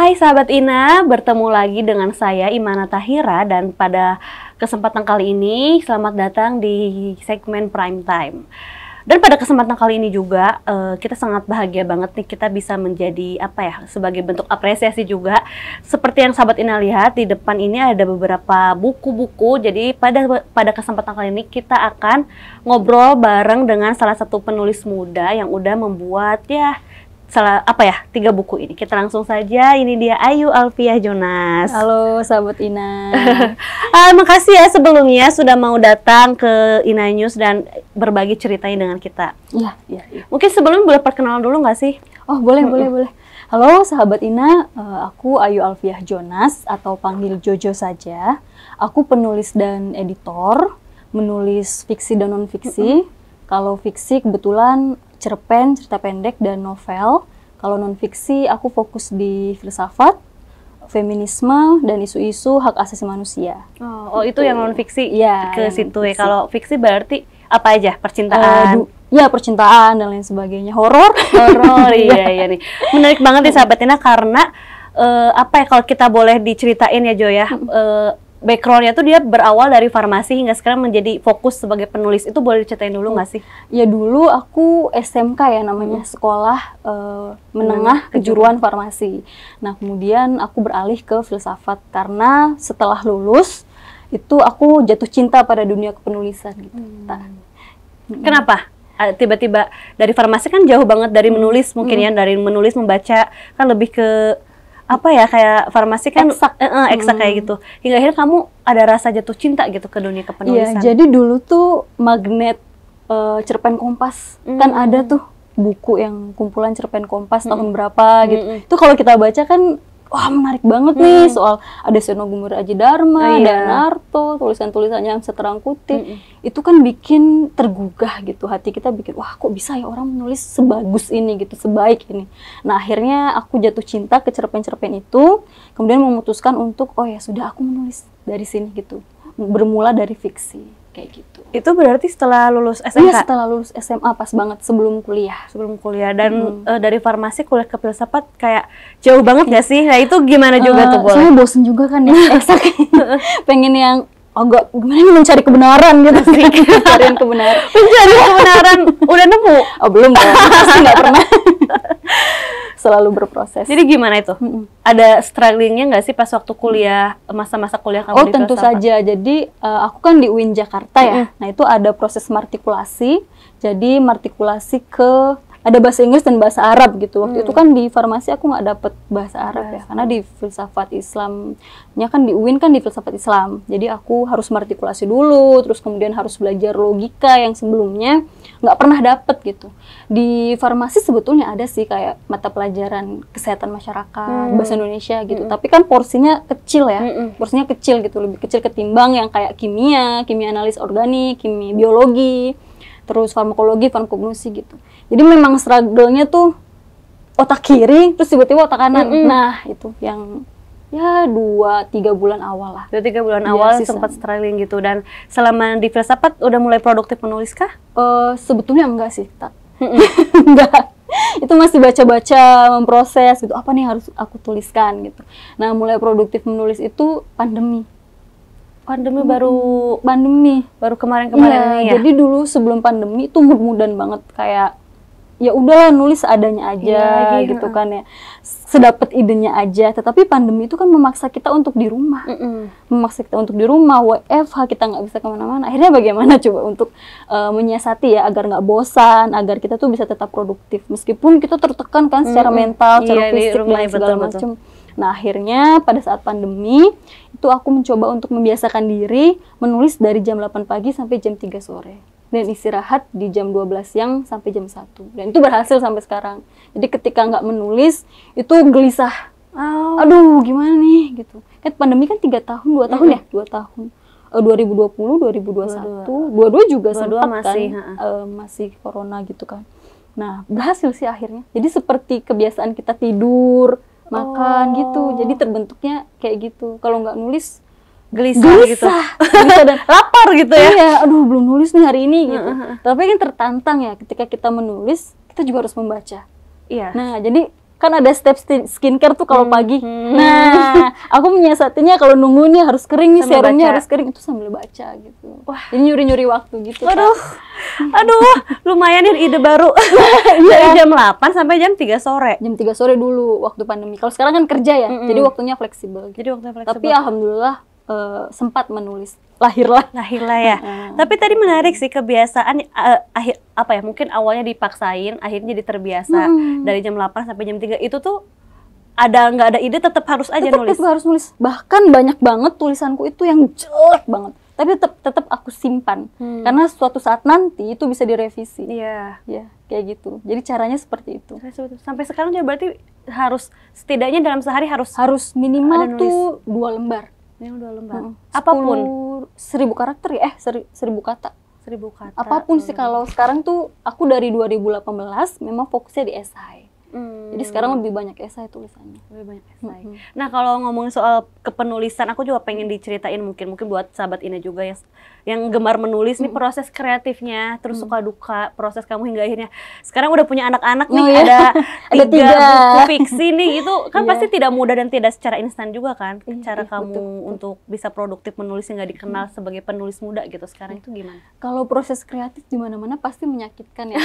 Hai sahabat Ina, bertemu lagi dengan saya Imana Tahira dan pada kesempatan kali ini selamat datang di segmen Prime Time. Dan pada kesempatan kali ini juga kita sangat bahagia banget nih kita bisa menjadi sebagai bentuk apresiasi juga. Seperti yang sahabat Ina lihat di depan ini ada beberapa buku-buku. Jadi pada kesempatan kali ini kita akan ngobrol bareng dengan salah satu penulis muda yang udah membuat 3 buku ini. Kita langsung saja, ini dia Ayu Alfiah Jonas. Halo sahabat Ina. Makasih ya sebelumnya sudah mau datang ke Ina News dan berbagi ceritanya dengan kita. Iya. Mungkin sebelumnya boleh perkenalan dulu nggak sih? Oh boleh. Halo sahabat Ina, aku Ayu Alfiah Jonas atau panggil Jojo saja. Aku penulis dan editor, menulis fiksi dan non-fiksi. Kalau fiksi kebetulan cerpen, cerita pendek, dan novel. Kalau non-fiksi, aku fokus di filsafat, feminisme, dan isu-isu hak asasi manusia. Oh itu yang non-fiksi ke situ ya. Kalau fiksi berarti apa aja? Percintaan? Percintaan dan lain sebagainya. Horor, iya nih. Menarik banget nih sahabat Ina karena kalau kita boleh diceritain ya Jo ya. Backgroundnya tuh dia berawal dari farmasi hingga sekarang menjadi fokus sebagai penulis. Itu boleh diceritain dulu nggak sih? Ya dulu aku SMK ya namanya, sekolah menengah kejuruan farmasi. Nah kemudian aku beralih ke filsafat karena setelah lulus itu aku jatuh cinta pada dunia kepenulisan gitu. Kenapa? Tiba-tiba dari farmasi kan jauh banget dari menulis mungkin ya, dari menulis membaca kan lebih ke kayak farmasi kan eksak kayak gitu. Hingga akhirnya kamu ada rasa jatuh cinta gitu ke dunia kepenulisan. Iya, jadi dulu tuh magnet cerpen Kompas. Kan ada tuh buku yang kumpulan cerpen Kompas tahun berapa gitu. Itu kalau kita baca kan wah menarik banget nih, soal ada Seno Gumur Aji Dharma, ada Narto, tulisan-tulisannya yang seterang kutip. Itu kan bikin tergugah gitu, hati kita bikin, wah kok bisa ya orang menulis sebagus ini gitu, sebaik ini. Nah akhirnya aku jatuh cinta ke cerpen-cerpen itu, kemudian memutuskan untuk, oh ya sudah aku menulis dari sini gitu. Bermula dari fiksi, kayak gitu. Itu berarti setelah lulus SMK? Iya, setelah lulus SMA, pas banget sebelum kuliah. Dan dari farmasi kuliah ke filsafat kayak jauh banget gak sih? Nah itu gimana juga tuh boleh? Soalnya bosen juga kan ya, pengen yang agak gimana nih mencari kebenaran gitu sih. Mencari kebenaran. Udah nemu? Oh belum ya, pasti nggak pernah. Selalu berproses. Jadi gimana itu? Ada strugglingnya nggak sih pas waktu kuliah, masa-masa kuliah kamu di filsafat? Tentu saja. Jadi aku kan di UIN Jakarta ya. Nah itu ada proses martikulasi. Jadi martikulasi ke ada bahasa Inggris dan bahasa Arab gitu. Waktu itu kan di farmasi aku nggak dapet bahasa Arab ya, karena di filsafat Islamnya kan di UIN kan di filsafat Islam. Jadi aku harus martikulasi dulu, terus kemudian harus belajar logika yang sebelumnya nggak pernah dapet gitu. Di farmasi sebetulnya ada sih kayak mata pelajaran kesehatan masyarakat, bahasa Indonesia gitu. Tapi kan porsinya kecil ya, porsinya kecil gitu, lebih kecil ketimbang yang kayak kimia analis organik, kimia biologi, terus farmakologi, farmakognosi gitu. Jadi memang struggle-nya tuh otak kiri, terus tiba-tiba otak kanan. Nah itu yang 2-3 bulan awal lah. 2-3 bulan awal sempat struggling gitu. Dan selama di filsafat udah mulai produktif menulis kah? Sebetulnya enggak sih, enggak. Itu masih baca-baca, memproses gitu, apa nih harus aku tuliskan gitu. Nah mulai produktif menulis itu pandemi baru kemarin-kemarin ini ya. Jadi dulu sebelum pandemi itu mood-moodan banget, kayak ya udahlah nulis seadanya aja gitu kan ya, sedapat idenya aja. Tetapi pandemi itu kan memaksa kita untuk di rumah, WFH, kita nggak bisa kemana-mana. Akhirnya bagaimana coba untuk menyiasati ya agar nggak bosan, agar kita tuh bisa tetap produktif meskipun kita tertekan kan secara mental, secara fisik dan segala macam. Nah akhirnya pada saat pandemi itu aku mencoba untuk membiasakan diri menulis dari jam 8 pagi sampai jam 3 sore. Dan istirahat di jam 12 siang sampai jam 1. Dan itu berhasil sampai sekarang. Jadi ketika nggak menulis itu gelisah. Aduh gimana nih gitu. Kan pandemi kan 3 tahun, 2 tahun ya? 2 tahun. 2020, 2021, 22 juga sempat kan. Masih corona gitu kan. Nah berhasil sih akhirnya. Jadi seperti kebiasaan kita tidur, makan gitu, jadi terbentuknya kayak gitu. Kalau nggak nulis gelisah gitu, dan lapar gitu ya. Iya, aduh belum nulis nih hari ini gitu. Tapi kan tertantang ya ketika kita menulis, kita juga harus membaca. Iya. Nah jadi kan ada step skincare tuh kalau pagi. Nah, aku menyiasatinya kalau nunggu nih harus kering nih, serumnya harus kering, itu sambil baca gitu. Wah, jadi nyuri-nyuri waktu gitu. Aduh, lumayan nih ide baru. Dari jam 8 sampai jam 3 sore. Jam 3 sore dulu waktu pandemi. Kalau sekarang kan kerja ya, jadi waktunya fleksibel. Gitu. Tapi alhamdulillah sempat menulis. Lahirlah ya. Tapi tadi menarik sih kebiasaan apa ya, mungkin awalnya dipaksain, akhirnya jadi terbiasa dari jam 8 sampai jam 3 itu tuh nggak ada ide, tetap harus aja nulis. Tetap harus nulis. Bahkan banyak banget tulisanku itu yang jelek banget. Tapi tetap aku simpan. Karena suatu saat nanti itu bisa direvisi. Iya. Ya, kayak gitu. Jadi caranya seperti itu. Sampai sekarang ya berarti harus setidaknya dalam sehari harus minimal tuh 2 lembar. Yang 2 lembar. Apapun 1000 karakter ya, 1000 kata. 1000 kata. Apapun sih, kalau sekarang tuh aku dari 2018 memang fokusnya di esai. Jadi sekarang lebih banyak esai tulisannya. Lebih banyak esai. Nah, kalau ngomongin soal kepenulisan, aku juga pengen diceritain mungkin buat sahabat ini juga yang gemar menulis nih, proses kreatifnya, terus suka duka, proses kamu hingga akhirnya sekarang udah punya anak-anak nih, ada 3 buku fiksi nih, itu kan pasti tidak mudah dan tidak secara instan juga kan, cara kamu betul. Untuk bisa produktif menulis hingga dikenal sebagai penulis muda gitu sekarang itu gimana? Kalau proses kreatif di mana-mana pasti menyakitkan ya.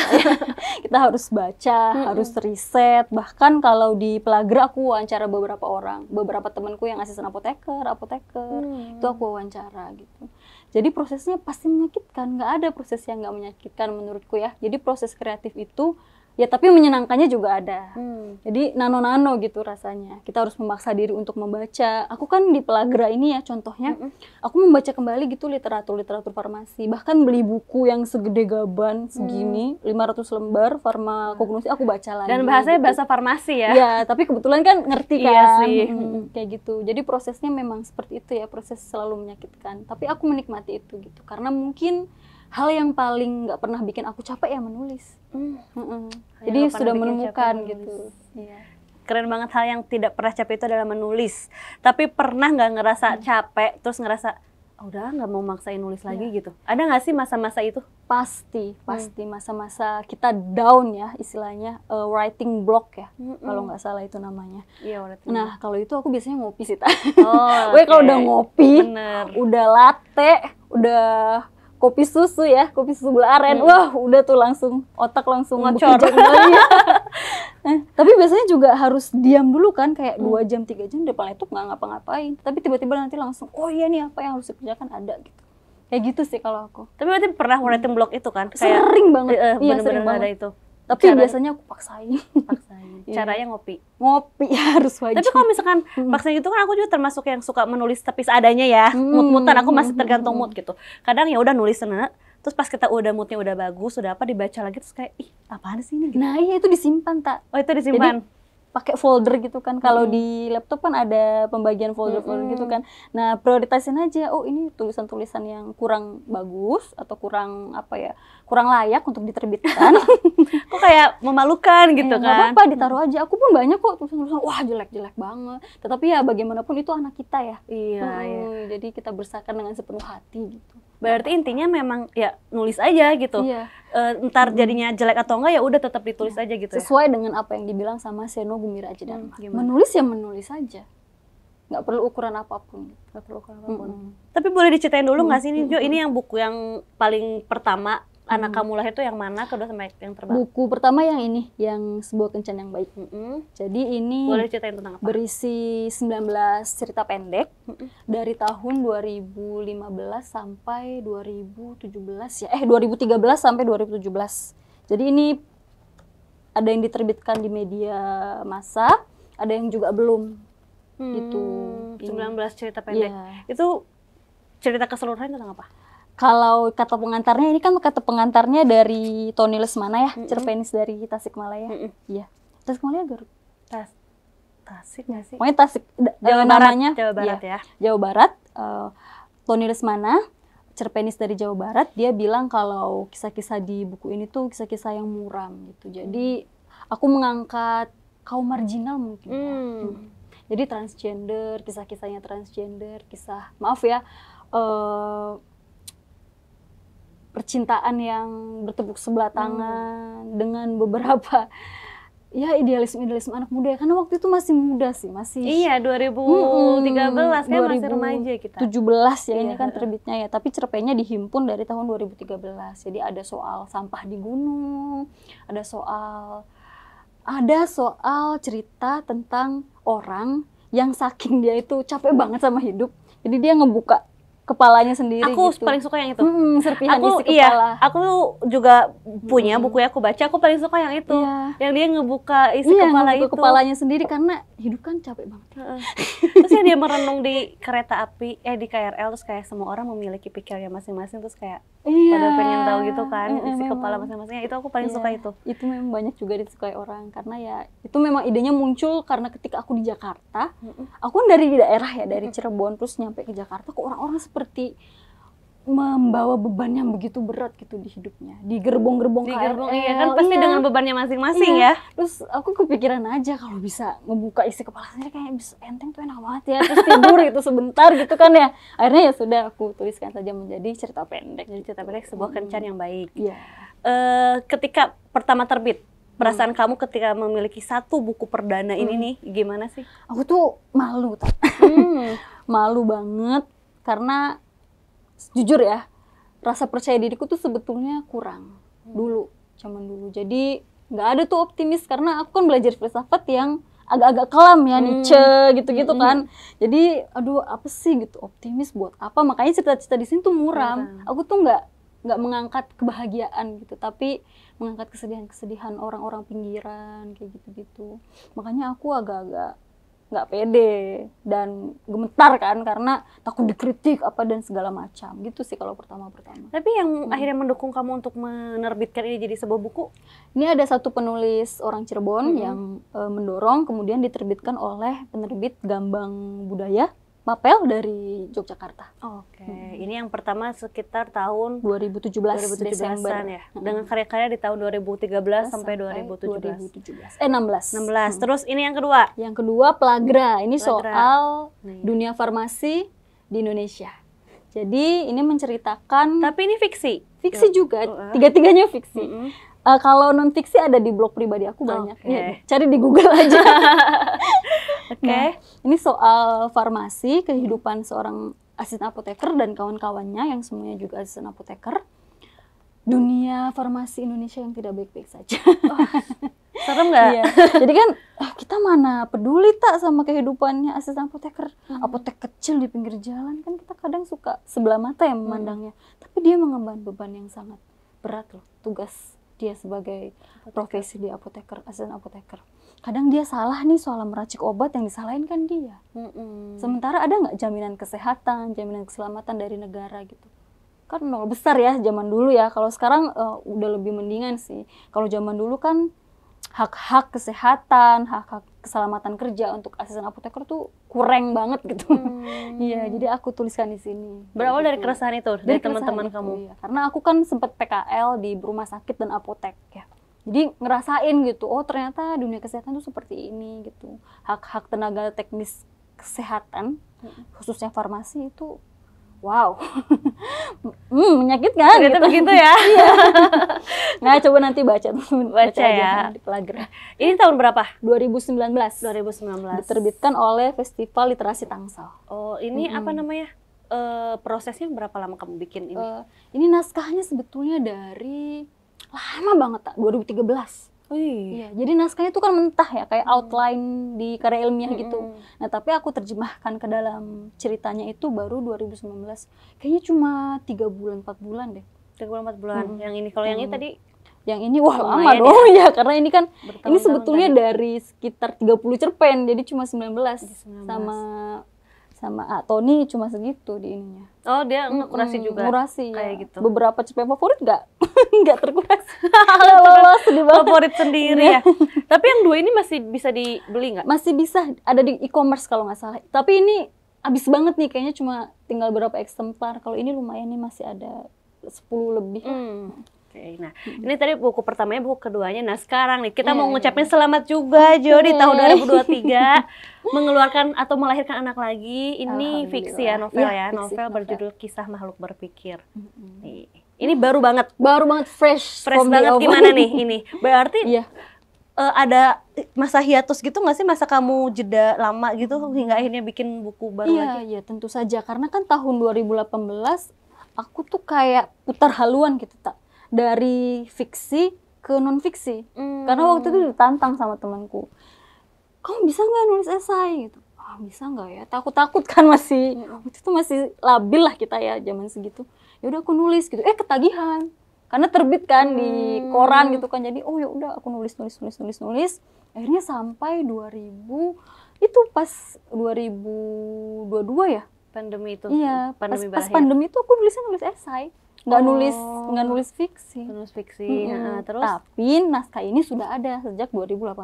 Kita harus baca, harus riset, bahkan kalau di Pelager aku wawancara beberapa temanku yang asisten apoteker, itu aku wawancara gitu. Jadi prosesnya pasti menyakitkan, nggak ada proses yang nggak menyakitkan menurutku ya. Jadi proses kreatif itu ya tapi menyenangkannya juga ada. Jadi nano-nano gitu rasanya. Kita harus memaksa diri untuk membaca. Aku kan di Pelagra ini ya contohnya, aku membaca kembali gitu literatur farmasi. Bahkan beli buku yang segede gaban segini, 500 lembar farmakognosi aku baca lagi. Dan bahasanya gitu. Bahasa farmasi ya? Iya, tapi kebetulan kan ngerti kan. Iya sih. Kayak gitu. Jadi prosesnya memang seperti itu ya, proses selalu menyakitkan. Tapi aku menikmati itu gitu. Karena mungkin hal yang paling nggak pernah bikin aku capek ya menulis. Jadi sudah menemukan gitu. Iya. Keren banget, hal yang tidak pernah capek itu adalah menulis. Tapi pernah nggak ngerasa capek, terus ngerasa udah nggak mau maksain nulis lagi gitu? Ada nggak sih masa-masa itu? Pasti masa-masa kita down ya istilahnya, writing block ya, kalau nggak salah itu namanya. Iya. Nah kalau itu aku biasanya ngopi sih. Kalau udah ngopi, udah latte, udah kopi susu gula aren, wah udah tuh langsung otak langsung ngocor. Tapi biasanya juga harus diam dulu kan, kayak 2 jam 3 jam depan itu nggak ngapa-ngapain. Tapi tiba-tiba nanti langsung, oh iya nih apa yang harus dikerjakan ada gitu. Kayak gitu sih kalau aku. Tapi berarti pernah writing block itu kan? Sering banget. Iya sering banget ada itu. Tapi biasanya aku paksain. Caranya ngopi harus wajib. Tapi kalau misalkan paksain gitu kan, aku juga termasuk yang suka menulis tapi seadanya ya. Mood-moodan aku masih tergantung mood gitu. Kadang ya udah nulis sana, terus pas kita udah moodnya udah bagus, udah apa dibaca lagi terus kayak ih apaan sih ini gitu. Nah iya itu disimpan tak. Oh itu disimpan. Jadi pakai folder gitu kan. Kalau di laptop kan ada pembagian folder-folder gitu kan. Nah, prioritasin aja. Oh, ini tulisan-tulisan yang kurang bagus atau kurang kurang layak untuk diterbitkan. Kok kayak memalukan gitu kan. Nggak apa-apa, ditaruh aja. Aku pun banyak kok tulisan-tulisan wah jelek-jelek banget. Tetapi ya bagaimanapun itu anak kita ya. Iya. Jadi kita bersahkan dengan sepenuh hati gitu. Berarti intinya memang ya nulis aja gitu. Iya. Ntar jadinya jelek atau enggak ya udah tetap ditulis aja gitu. Sesuai dengan apa yang dibilang sama Seno Gumilarja Dharma. Menulis ya menulis aja. Nggak perlu ukuran apapun. Tapi boleh diceritain dulu nggak sih Jo, ini yang buku yang paling pertama anak kamu lahir itu yang mana, kedua sama yang terbaru? Buku pertama yang ini, yang Sebuah Kencan yang Baik. Jadi ini boleh ceritain tentang apa? Berisi 19 cerita pendek dari tahun 2015 sampai 2017 ya. 2013 sampai 2017. Jadi ini ada yang diterbitkan di media massa, ada yang juga belum. Gitu. 19 cerita pendek. Itu cerita keseluruhan tentang apa? Kalau kata pengantarnya, ini kan kata pengantarnya dari Tony Lesmana ya, cerpenis dari Tasikmalaya. Iya. Tasikmalaya Garut. Tasik nggak sih? Pokoknya Tasik. Jawa namanya Barat ya. Jawa Barat. Tony Lesmana, cerpenis dari Jawa Barat, dia bilang kalau kisah-kisah di buku ini tuh kisah-kisah yang muram gitu. Jadi aku mengangkat kaum marginal mungkin ya. Jadi transgender, kisah-kisahnya transgender, kisah percintaan yang bertepuk sebelah tangan dengan beberapa ya idealisme anak muda ya, karena waktu itu masih muda sih, masih iya 2013 kan masih remaja kita. 17 ya ini kan terbitnya ya, tapi cerpennya dihimpun dari tahun 2013. Jadi ada soal sampah di gunung, ada soal cerita tentang orang yang saking dia itu capek banget sama hidup, jadi dia ngebuka kepalanya sendiri. Aku gitu. paling suka yang itu. Serpihan isi kepala. Iya, aku juga punya buku yang aku baca. Aku paling suka yang itu, yang dia ngebuka isi kepala itu. Kepalanya sendiri karena hidup kan capek banget. Terus ya dia merenung di kereta api, di KRL, terus kayak semua orang memiliki pikirannya masing-masing, terus kayak pada pengen tahu gitu kan isi kepala masing-masingnya. Itu aku paling suka itu. Itu memang banyak juga disukai orang karena ya itu memang idenya muncul karena ketika aku di Jakarta, aku kan dari daerah ya, dari Cirebon terus nyampe ke Jakarta, kok orang-orang seperti membawa beban yang begitu berat gitu di hidupnya, di gerbong-gerbong KRL. Iya kan pasti dengan bebannya masing-masing ya. Terus aku kepikiran aja kalau bisa ngebuka isi kepala sendiri kayak bisa enteng tuh enak banget ya, terus tidur gitu sebentar gitu kan ya. Akhirnya ya sudah aku tuliskan saja menjadi cerita pendek. Jadi cerita pendek sebuah kencan yang baik. Iya. Ketika pertama terbit, perasaan kamu ketika memiliki satu buku perdana ini nih gimana sih? Aku tuh malu tak? Malu banget karena jujur ya, rasa percaya diriku tuh sebetulnya kurang zaman dulu. Jadi nggak ada tuh optimis karena aku kan belajar filsafat yang agak-agak kelam ya, Nietzsche gitu-gitu kan. Jadi aduh apa sih gitu, optimis buat apa? Makanya cerita-cerita di sini tuh muram. Aku tuh nggak mengangkat kebahagiaan gitu, tapi mengangkat kesedihan-kesedihan orang-orang pinggiran kayak gitu-gitu. Makanya aku agak-agak nggak pede dan gemetar kan karena takut dikritik apa dan segala macam gitu sih kalau pertama. Tapi yang akhirnya mendukung kamu untuk menerbitkan ini jadi sebuah buku? Ini ada satu penulis orang Cirebon yang mendorong, kemudian diterbitkan oleh penerbit Gambang Budaya Mapel dari Yogyakarta. Oke. Ini yang pertama sekitar tahun 2017 Desember ya. Dengan karya-karya di tahun 2013 sampai 2017. 16. Terus ini yang kedua? Yang kedua Plagra. Ini soal dunia farmasi di Indonesia. Jadi ini menceritakan. Tapi ini fiksi? Fiksi juga. Tiga-tiganya fiksi. Kalau non fiksi ada di blog pribadi aku banyak. Ya, cari di Google aja. Nah, ini soal farmasi, kehidupan seorang asisten apoteker dan kawan-kawannya yang semuanya juga asisten apoteker. Dunia farmasi Indonesia yang tidak baik-baik saja. Serem nggak? Iya. Jadi kan kita mana peduli tak sama kehidupannya asisten apoteker. Apotek kecil di pinggir jalan kan kita kadang suka sebelah mata yang memandangnya. Tapi dia mengemban beban yang sangat berat loh, tugas dia sebagai profesi di apoteker, asisten apoteker. Kadang dia salah nih soal meracik obat, yang disalahin kan dia. Sementara ada nggak jaminan kesehatan, jaminan keselamatan dari negara gitu? Kan nol besar ya zaman dulu ya. Kalau sekarang udah lebih mendingan sih. Kalau zaman dulu kan hak-hak kesehatan, hak-hak keselamatan kerja untuk asisten apoteker tuh kurang banget gitu. Iya, jadi aku tuliskan di sini. Berawal dari keresahan itu, dari teman-teman kamu? Iya. Karena aku kan sempat PKL di rumah sakit dan apotek ya. Jadi ngerasain gitu, oh ternyata dunia kesehatan tuh seperti ini gitu. Hak-hak tenaga teknis kesehatan, khususnya farmasi itu wow, menyakitkan gitu. Begitu ya. Nah, coba nanti baca ya di Plagra. Ini tahun berapa? 2019. Diterbitkan oleh Festival Literasi Tangsel. Oh, ini apa namanya? Prosesnya berapa lama kamu bikin ini? Ini naskahnya sebetulnya dari lama banget, 2013. Iya, jadi naskahnya itu kan mentah ya, kayak outline di karya ilmiah gitu. Nah, tapi aku terjemahkan ke dalam ceritanya itu baru 2019. Kayaknya cuma 3 bulan, 4 bulan deh. 3 bulan, 4 bulan. Yang ini, kalau yang ini tadi? Yang ini, wah lama dong ya, karena ini kan, ini sebetulnya dari sekitar 30 cerpen, jadi cuma 19. Sama Tony cuma segitu di ininya. Oh, dia ngekurasi juga? Ngekurasi, kayak ya. gitu. Beberapa cerpen favorit nggak terkurasi. Lolos, favorit sendiri ya. Tapi yang 2 ini masih bisa dibeli nggak? Masih bisa, ada di e-commerce kalau nggak salah. Tapi ini habis banget nih, kayaknya cuma tinggal berapa eksemplar. Kalau ini lumayan nih, masih ada 10 lebih. Oke, nah ini tadi buku pertamanya, buku keduanya. Nah sekarang nih kita mau ngucapin selamat juga Jo di tahun 2023 mengeluarkan atau melahirkan anak lagi. Ini fiksi ya, novel ya, novel berjudul Kisah Makhluk Berpikir. Nih. Ini baru banget fresh banget. Gimana nih ini? Berarti ada masa hiatus gitu nggak sih, masa kamu jeda lama gitu hingga akhirnya bikin buku baru lagi? Iya, tentu saja. Karena kan tahun 2018 aku tuh kayak putar haluan gitu, tak, dari fiksi ke non fiksi. Karena waktu itu ditantang sama temanku, kamu bisa nggak nulis esai gitu. Ah, bisa nggak ya? Takut kan masih, waktu itu masih labil lah kita ya zaman segitu. Ya udah aku nulis gitu. Ketagihan. Karena terbit kan di koran gitu kan. Jadi ya udah aku nulis. Akhirnya sampai 2000 itu pas 2022 ya. Pandemi itu. Iya, pandemi pas pandemi itu aku nulis esai. Nggak nulis fiksi. Nulis fiksi. Terus tapi naskah ini sudah ada sejak 2018.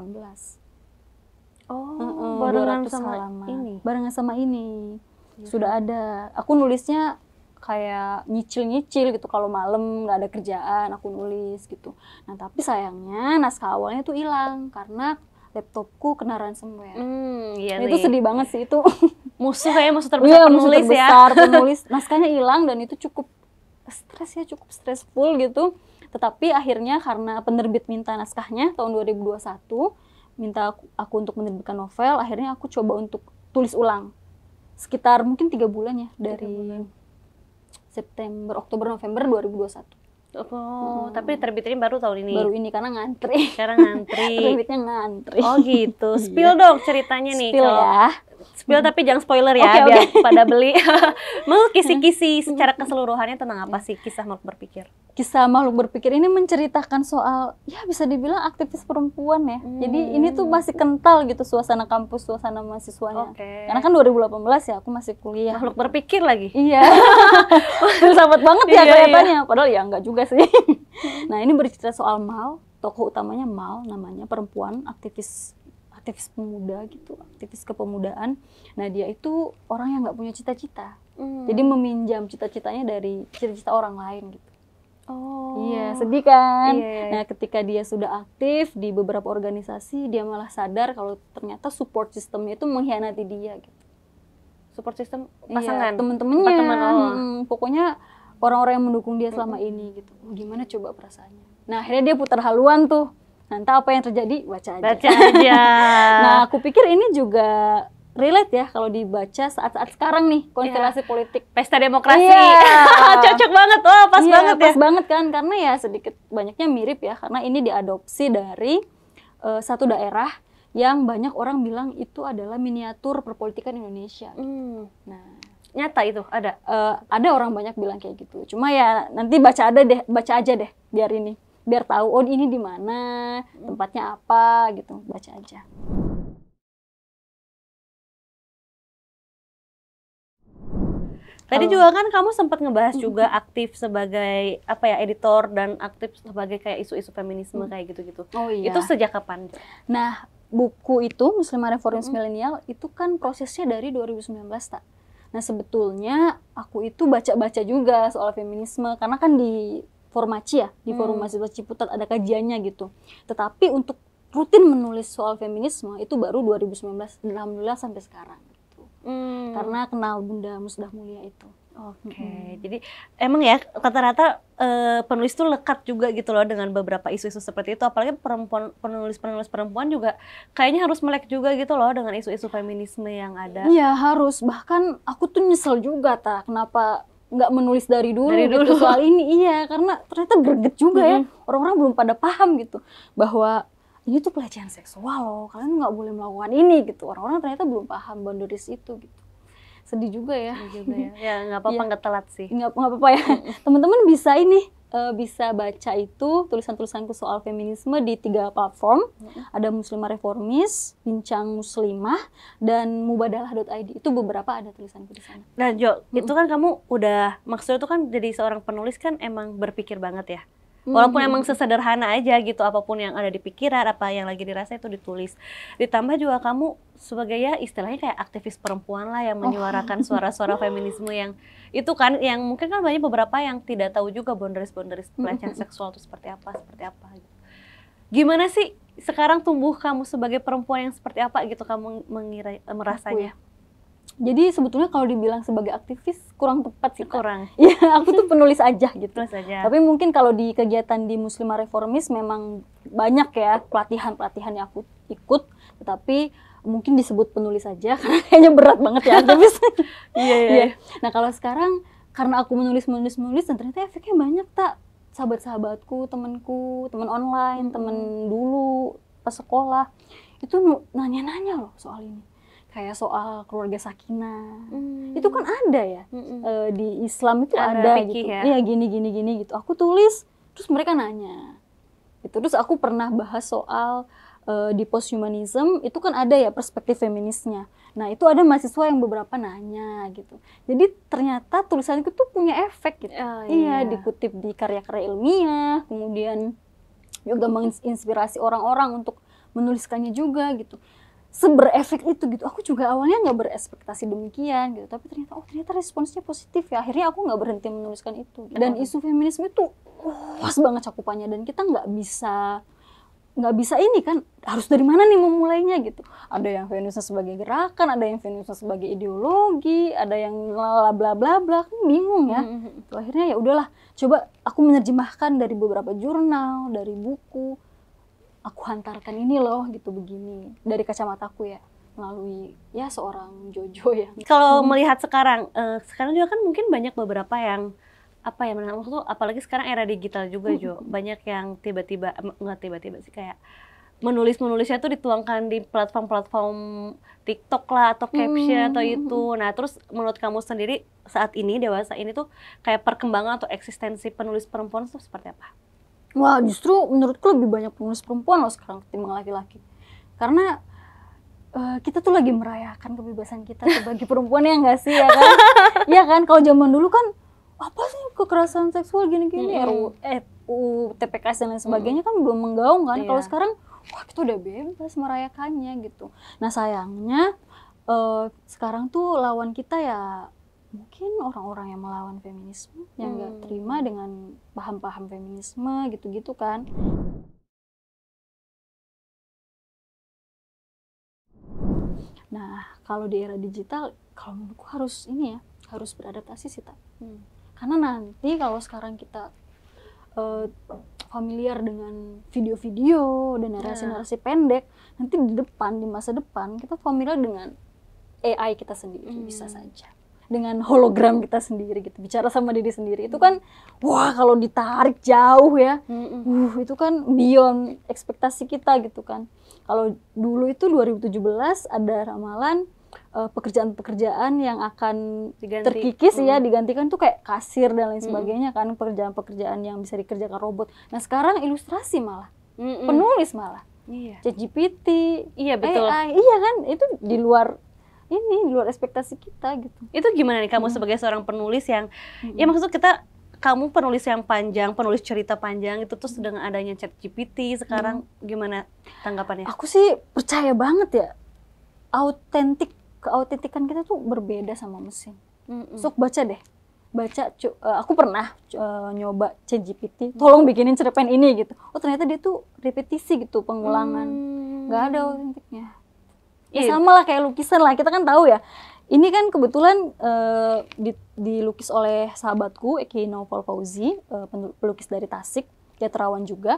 Barengan sama ini. Ya. Sudah ada. Aku nulisnya kayak nyicil gitu, kalau malam nggak ada kerjaan aku nulis gitu. Nah tapi sayangnya naskah awalnya tuh hilang karena laptopku kena ransomware. Iya itu sedih banget sih itu. musuh terbesar penulis ya. Penulis naskahnya hilang dan itu cukup stressful gitu. Tetapi akhirnya karena penerbit minta naskahnya tahun 2021, minta aku untuk menerbitkan novel, akhirnya aku coba untuk tulis ulang. Sekitar mungkin 3 bulan ya, dari September, Oktober, November 2021. Tapi terbitnya baru tahun ini? Baru ini, karena ngantri. Terbitnya ngantri. Oh gitu, spill dong ceritanya nih. Spill ya. Spill tapi jangan spoiler ya, biar pada beli. Mau kisi-kisi secara keseluruhannya tentang apa sih kisah Makhluk Berpikir? Kisah Makhluk Berpikir ini menceritakan soal, ya bisa dibilang aktivis perempuan ya. Jadi ini tuh masih kental gitu suasana kampus, suasana mahasiswanya. Karena kan 2018 ya, aku masih kuliah. Makhluk Berpikir lagi? Iya. Filsafat banget ya kelihatannya. Padahal ya enggak juga sih. Nah ini bercerita soal Mal, tokoh utamanya Mal, namanya perempuan, aktivis pemuda gitu, aktivis kepemudaan. Nah dia itu orang yang nggak punya cita-cita, jadi meminjam cita-citanya dari cita-cita orang lain gitu. Iya, sedih kan? Iya. Nah ketika dia sudah aktif di beberapa organisasi, dia malah sadar kalau ternyata support systemnya itu mengkhianati dia gitu. Support system pasangan? Iya, temen-temennya. Pokoknya orang-orang yang mendukung dia selama ini gitu. Gimana coba perasaannya? Nah akhirnya dia putar haluan tuh. Nanti apa yang terjadi, baca aja. Nah, aku pikir ini juga relate ya kalau dibaca saat-saat sekarang nih, konstelasi politik. Pesta demokrasi. Cocok banget, pas banget ya. Pas banget kan, karena ya sedikit banyaknya mirip ya, karena ini diadopsi dari satu daerah yang banyak orang bilang itu adalah miniatur perpolitikan Indonesia. Nah, nyata itu ada? Ada orang banyak bilang kayak gitu. Cuma ya nanti baca aja deh, biar tahu ini di mana, tempatnya apa gitu, baca aja. Tadi juga kan kamu sempat ngebahas juga aktif sebagai editor dan aktif sebagai kayak isu-isu feminisme kayak gitu-gitu. Itu sejak kapan? Nah, buku itu Muslimah Reformis Milenial itu kan prosesnya dari 2019 tak. Nah, sebetulnya aku itu baca-baca juga soal feminisme karena kan di Formaci ya, di Forum Mahasiswa Ciputat ada kajiannya gitu. Tetapi untuk rutin menulis soal feminisme itu baru 2019, dan alhamdulillah sampai sekarang gitu. Karena kenal Bunda Musdah Mulia itu. Jadi emang ya rata-rata penulis tuh lekat juga gitu loh dengan beberapa isu-isu seperti itu. Apalagi penulis perempuan juga kayaknya harus melek juga gitu loh dengan isu-isu feminisme yang ada. Iya harus, bahkan aku tuh nyesel juga kenapa nggak menulis dari dulu gitu soal ini. Iya, karena ternyata greget juga ya, orang-orang belum pada paham gitu bahwa ini tuh pelecehan seksual loh, kalian nggak boleh melakukan ini gitu. Orang-orang ternyata belum paham boundaries itu gitu. Sedih juga ya. Ya nggak apa-apa, nggak telat sih. Nggak apa-apa ya. Teman-teman bisa baca itu tulisan-tulisanku soal feminisme di 3 platform. Ada Muslimah Reformis, Bincang Muslimah, dan Mubadalah.id. Itu beberapa ada tulisanku di sana. Nah Jo, itu kan kamu udah, maksudnya itu kan jadi seorang penulis kan emang berpikir banget ya. Walaupun emang sesederhana aja gitu, apapun yang ada di pikiran, apa yang lagi dirasa itu ditulis. Ditambah juga kamu sebagai ya istilahnya kayak aktivis perempuan lah yang menyuarakan suara-suara feminisme yang itu kan, yang mungkin kan banyak beberapa yang tidak tahu juga boundaries pelecehan seksual itu seperti apa gitu. Gimana sih sekarang tumbuh kamu sebagai perempuan yang seperti apa gitu kamu merasanya? Jadi sebetulnya kalau dibilang sebagai aktivis kurang tepat sih. Kurang. Iya, aku tuh penulis aja gitu. Penulis aja. Tapi mungkin kalau di kegiatan di Muslimah Reformis memang banyak ya pelatihan-pelatihan yang aku ikut, tetapi mungkin disebut penulis aja karena kayaknya berat banget ya aktivis. Iya. Nah, kalau sekarang karena aku menulis dan ternyata efeknya banyak, tak. Sahabat-sahabatku, temanku, teman online, teman dulu pas sekolah itu nanya-nanya loh soal ini. Kayak soal keluarga sakinah, itu kan ada ya, di Islam itu ada gitu, iya gini gitu. Aku tulis, terus mereka nanya, gitu. Terus aku pernah bahas soal di posthumanism itu kan ada ya perspektif feminisnya. Nah itu ada mahasiswa yang beberapa nanya gitu. Jadi ternyata tulisan itu tuh punya efek gitu. Iya, dikutip di karya-karya ilmiah, kemudian juga menginspirasi orang-orang untuk menuliskannya juga gitu. Seberefek itu gitu. Aku juga awalnya nggak berekspektasi demikian gitu, tapi ternyata responsnya positif ya. Akhirnya aku nggak berhenti menuliskan itu. Dan isu feminisme itu luas banget cakupannya, dan kita nggak bisa ini kan, harus dari mana nih memulainya gitu. Ada yang feminisme sebagai gerakan, ada yang feminisme sebagai ideologi, ada yang bla bla bla bla, kan bingung ya. Akhirnya ya udahlah, coba aku menerjemahkan dari beberapa jurnal, dari buku. Aku hantarkan ini loh gitu, begini dari kacamataku ya, melalui ya seorang Jojo ya. Kalau melihat sekarang juga kan mungkin banyak beberapa yang apa ya, maksud tuh apalagi sekarang era digital juga Jo, banyak yang tiba-tiba nggak tiba-tiba sih, kayak menulisnya tuh dituangkan di platform TikTok lah atau caption atau itu. Nah terus menurut kamu sendiri saat ini dewasa ini tuh kayak perkembangan atau eksistensi penulis perempuan tuh seperti apa? Wah, justru menurutku lebih banyak penulis perempuan loh sekarang ketimbang laki-laki. Karena kita tuh lagi merayakan kebebasan kita sebagai perempuan, ya nggak sih, ya kan? Iya kan, kalau zaman dulu kan apa sih kekerasan seksual gini-gini, RUU, TPKS dan lain sebagainya kan belum menggaung kan. Kalau sekarang, wah kita udah bebas merayakannya gitu. Nah sayangnya sekarang tuh lawan kita ya mungkin orang-orang yang melawan feminisme, yang nggak terima dengan paham-paham feminisme gitu-gitu kan. Nah kalau di era digital, kalau menurutku harus ini ya, harus beradaptasi sih, karena nanti kalau sekarang kita familiar dengan video-video dan narasi-narasi pendek, nanti di masa depan kita familiar dengan AI kita sendiri, bisa saja dengan hologram kita sendiri gitu, bicara sama diri sendiri. Itu kan wah kalau ditarik jauh ya, itu kan beyond ekspektasi kita gitu kan. Kalau dulu itu 2017 ada ramalan pekerjaan-pekerjaan yang akan terkikis ya, digantikan tuh kayak kasir dan lain sebagainya kan, pekerjaan-pekerjaan yang bisa dikerjakan robot. Nah sekarang ilustrasi malah, penulis malah, ChatGPT, betul. AI, iya kan, itu di luar ekspektasi kita gitu. Itu gimana nih kamu sebagai seorang penulis yang, ya maksud kita, kamu penulis yang panjang, penulis cerita panjang itu terus dengan adanya ChatGPT sekarang, gimana tanggapannya? Aku sih percaya banget ya, keautentikan kita tuh berbeda sama mesin. Sok baca deh, aku pernah nyoba ChatGPT, tolong bikinin cerpen ini gitu. Oh ternyata dia tuh repetisi gitu, pengulangan, nggak ada autentiknya. Ya sama lah kayak lukisan lah, kita kan tahu ya. Ini kan kebetulan dilukis oleh sahabatku Eki Naufal Fauzi, pelukis dari Tasik, dia terawan juga.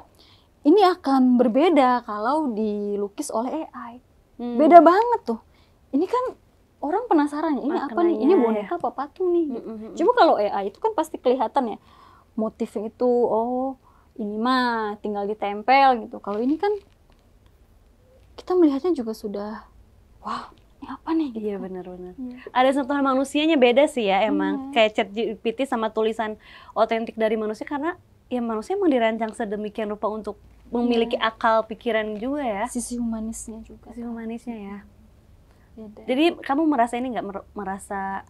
Ini akan berbeda kalau dilukis oleh AI. Beda banget tuh. Ini kan orang penasaran ya, ini apa nih? Ini boneka apa patung nih? Coba kalau AI itu kan pasti kelihatan ya motifnya itu, oh ini mah tinggal ditempel gitu. Kalau ini kan kita melihatnya juga sudah, wah ini apa nih? Gitu. Iya benar-benar. Ada sentuhan manusianya beda sih ya emang. Kayak ChatGPT sama tulisan otentik dari manusia, karena ya manusia emang dirancang sedemikian rupa untuk memiliki akal pikiran juga ya. Sisi humanisnya juga. Sisi humanisnya ya. Beda. Jadi kamu merasa ini nggak merasa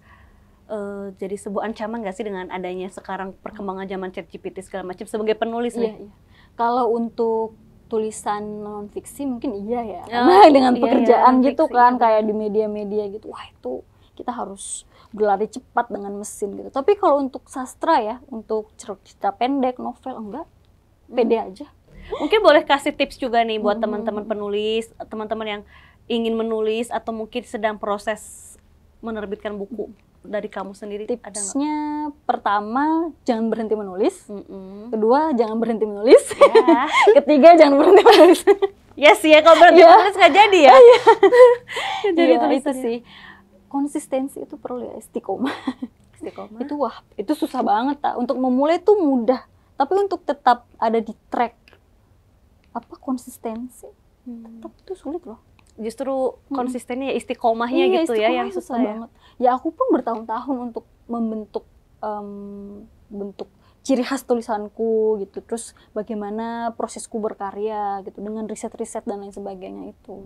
jadi sebuah ancaman nggak sih dengan adanya sekarang perkembangan zaman ChatGPT segala macam sebagai penulis nih? Iya. Kalau untuk tulisan non fiksi mungkin iya ya, karena dengan pekerjaan gitu kan, kayak di media-media gitu, wah itu kita harus berlari cepat dengan mesin gitu. Tapi kalau untuk sastra ya, untuk cerita pendek, novel, enggak, pede aja. Mungkin boleh kasih tips juga nih buat teman-teman penulis, teman-teman yang ingin menulis atau mungkin sedang proses menerbitkan buku dari kamu sendiri? Tipsnya pertama, jangan berhenti menulis. Kedua, jangan berhenti menulis. Ya. Ketiga, jangan berhenti menulis. Yes ya, kalau berhenti menulis nggak jadi ya. Jadi itu sih. Konsistensi itu perlu ya, istiqomah. Itu susah banget untuk memulai tuh mudah, tapi untuk tetap ada di track konsistensi tetap itu sulit loh. Justru konsistennya ya, istiqomahnya gitu ya yang susah ya. Banget. Ya aku pun bertahun-tahun untuk membentuk bentuk ciri khas tulisanku gitu, terus bagaimana prosesku berkarya gitu dengan riset-riset dan lain sebagainya itu.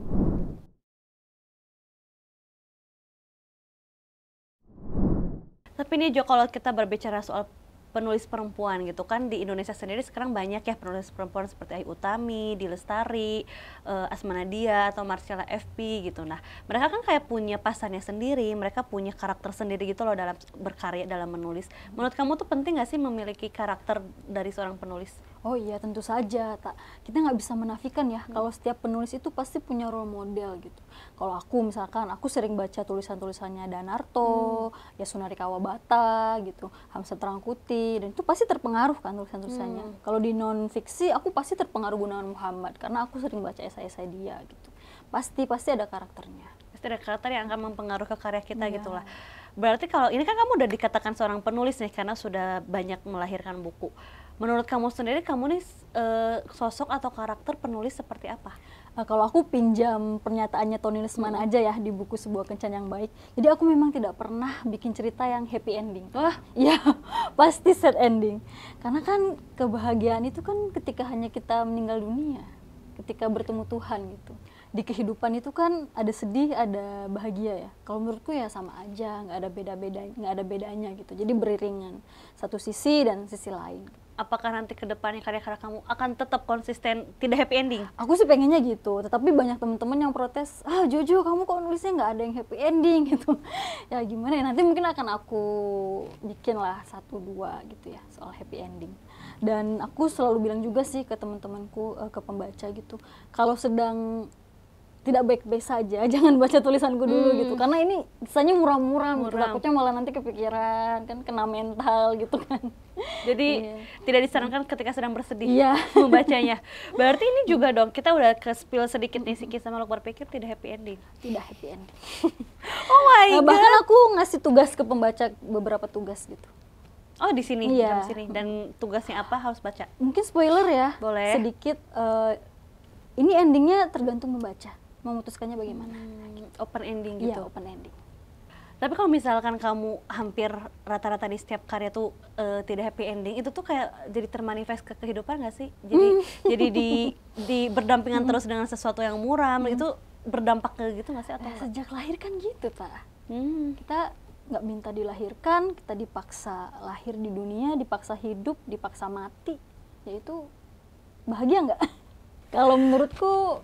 Tapi nih Jo, kalau kita berbicara soal penulis perempuan gitu kan, di Indonesia sendiri sekarang banyak ya penulis perempuan seperti Ayu Utami, Di Lestari, Asma Nadia atau Marcella FP gitu. Nah, mereka kan kayak punya pasarnya sendiri, mereka punya karakter sendiri gitu loh dalam berkarya, dalam menulis. Menurut kamu tuh penting nggak sih memiliki karakter dari seorang penulis? Oh iya, tentu saja. Kita nggak bisa menafikan ya, kalau setiap penulis itu pasti punya role model gitu. Kalau aku misalkan, aku sering baca tulisan-tulisannya Danarto, Yasunari Kawabata gitu, Hamzah Trangkuti, dan itu pasti terpengaruh kan tulisan-tulisannya. Kalau di non-fiksi, aku pasti terpengaruh Gunawan Muhammad, karena aku sering baca esai-esai dia gitu. Pasti ada karakternya. Pasti ada karakter yang akan mempengaruhi ke karya kita gitu lah. Berarti kalau ini kan kamu udah dikatakan seorang penulis nih, karena sudah banyak melahirkan buku. Menurut kamu sendiri, kamu nih sosok atau karakter penulis seperti apa? Kalau aku pinjam pernyataannya Tony Lesman aja ya di buku Sebuah Kencan Yang Baik. Jadi aku memang tidak pernah bikin cerita yang happy ending. Wah, iya, pasti sad ending. Karena kan kebahagiaan itu kan ketika hanya kita meninggal dunia, ketika bertemu Tuhan gitu. Di kehidupan itu kan ada sedih, ada bahagia ya. Kalau menurutku ya sama aja, nggak ada bedanya gitu. Jadi beriringan, satu sisi dan sisi lain. Apakah nanti ke depannya karya-karya kamu akan tetap konsisten, tidak happy ending? Aku sih pengennya gitu, tetapi banyak teman-teman yang protes, Jojo kamu kok nulisnya nggak ada yang happy ending gitu. Ya gimana ya, nanti mungkin akan aku bikin lah 1-2 gitu ya soal happy ending. Dan aku selalu bilang juga sih ke teman-temanku, ke pembaca gitu, kalau sedang tidak baik-baik saja, jangan baca tulisanku dulu gitu, karena ini kisahnya muram-muram gitu, takutnya malah nanti kepikiran, kan kena mental gitu kan. Jadi tidak disarankan ketika sedang bersedih membacanya. Berarti ini juga dong, kita udah ke-spill sedikit nih, si Kisah Makhluk Berpikir tidak happy ending. Tidak happy ending. Oh my God. Bahkan aku ngasih tugas ke pembaca, beberapa tugas gitu. Oh di sini, jam sini. Dan tugasnya apa, harus baca? Mungkin spoiler ya, boleh sedikit. Ini endingnya tergantung membaca, memutuskannya bagaimana. Open ending gitu? Iya, open ending. Tapi kalau misalkan kamu hampir rata-rata di setiap karya tuh tidak happy ending, itu tuh kayak jadi termanifest ke kehidupan nggak sih? Jadi di berdampingan terus dengan sesuatu yang muram, itu berdampak ke gitu nggak sih? Atau sejak lahir kan gitu, kita nggak minta dilahirkan, kita dipaksa lahir di dunia, dipaksa hidup, dipaksa mati. Ya itu bahagia nggak? Kalau menurutku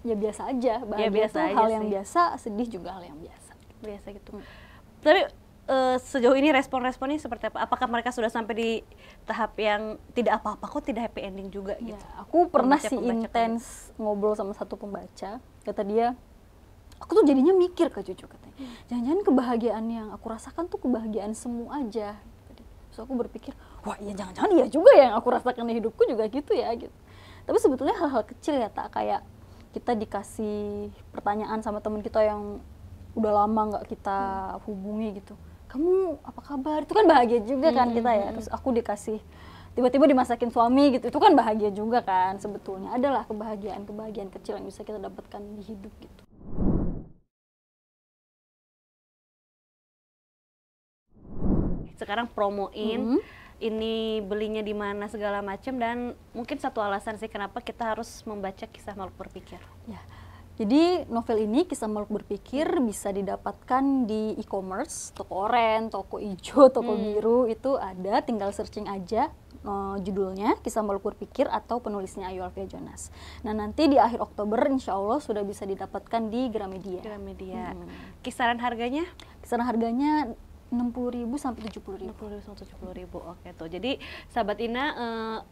ya biasa aja, bahagia itu hal yang biasa, sedih juga hal yang biasa gitu. Tapi sejauh ini respon-responnya seperti apa? Apakah mereka sudah sampai di tahap yang tidak apa-apa kok, tidak happy ending juga gitu? Aku pernah intens ngobrol sama satu pembaca, kata dia, aku tuh jadinya mikir Kak Cucu, katanya, jangan-jangan kebahagiaan yang aku rasakan tuh kebahagiaan semu aja. Terus aku berpikir, wah iya, jangan-jangan iya juga yang aku rasakan di hidupku juga gitu ya gitu. Tapi sebetulnya hal-hal kecil ya, kayak kita dikasih pertanyaan sama teman kita yang udah lama nggak kita hubungi gitu, kamu apa kabar, itu kan bahagia juga kan kita ya. Terus aku dikasih, tiba-tiba dimasakin suami gitu, itu kan bahagia juga kan. Sebetulnya adalah kebahagiaan kecil yang bisa kita dapatkan di hidup gitu. Sekarang promoin ini belinya di mana segala macam, dan mungkin satu alasan sih kenapa kita harus membaca Kisah Makhluk Berpikir. Ya. Jadi novel ini, Kisah Makhluk Berpikir, bisa didapatkan di e-commerce, toko oranye, toko hijau, toko biru, itu ada, tinggal searching aja judulnya Kisah Makhluk Berpikir atau penulisnya Ayu Alfia Jonas. Nah nanti di akhir Oktober insya Allah sudah bisa didapatkan di Gramedia. Kisaran harganya? Kisaran harganya 60.000 sampai 70.000. 60.000 sampai 70.000. Oke tuh. Jadi sahabat Ina,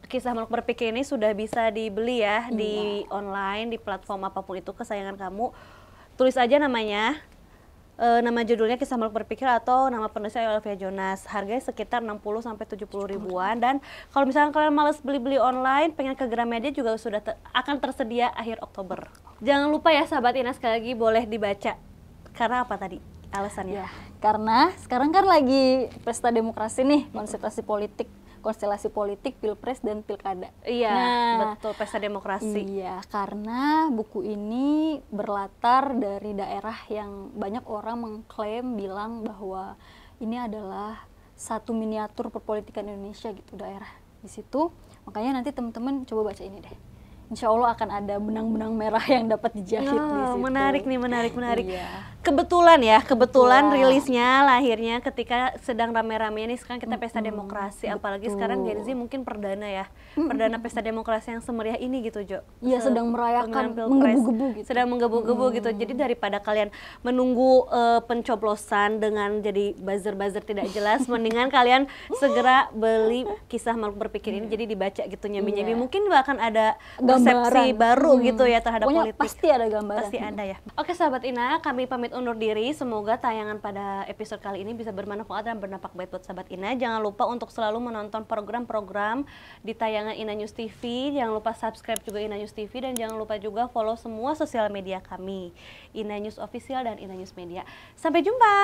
Kisah Makhluk Berpikir ini sudah bisa dibeli ya di online, di platform apapun itu kesayangan kamu. Tulis aja namanya, Nama judulnya Kisah Makhluk Berpikir atau nama penulisnya Olivia Jonas. Harganya sekitar 60 sampai 70 ribuan. Dan kalau misalnya kalian males beli-beli online, pengen ke Gramedia juga sudah akan tersedia akhir Oktober. Jangan lupa ya sahabat Ina, sekali lagi boleh dibaca. Karena apa tadi alasannya? Ya, karena sekarang kan lagi pesta demokrasi nih, konstelasi politik, pilpres dan pilkada. Iya, betul, pesta demokrasi. Iya, karena buku ini berlatar dari daerah yang banyak orang mengklaim bilang bahwa ini adalah satu miniatur perpolitikan Indonesia gitu, daerah di situ. Makanya nanti teman-teman coba baca ini deh. Insya Allah akan ada benang-benang merah yang dapat dijahit di situ. Menarik nih, menarik. Iya. Kebetulan rilisnya lahirnya ketika sedang rame-ramenya nih sekarang kita pesta demokrasi. Apalagi sekarang Gen Z mungkin perdana ya, perdana pesta demokrasi yang semeriah ini gitu, Jo. Iya, sedang merayakan, menggebu-gebu gitu. Sedang menggebu-gebu gitu. Jadi daripada kalian menunggu pencoblosan dengan jadi buzzer-buzzer tidak jelas, mendingan kalian segera beli Kisah Makhluk Berpikir ini, jadi dibaca gitu nyambi-nyambi. Mungkin akan ada persepsi baru gitu ya terhadap pokoknya politik. Pasti ada gambaran. Pasti ada ya. Oke sahabat Ina, kami pamit undur diri. Semoga tayangan pada episode kali ini bisa bermanfaat dan berdampak baik buat sahabat Ina. Jangan lupa untuk selalu menonton program-program di tayangan Ina News TV. Jangan lupa subscribe juga Ina News TV dan jangan lupa juga follow semua sosial media kami, Ina News Official dan Ina News Media. Sampai jumpa.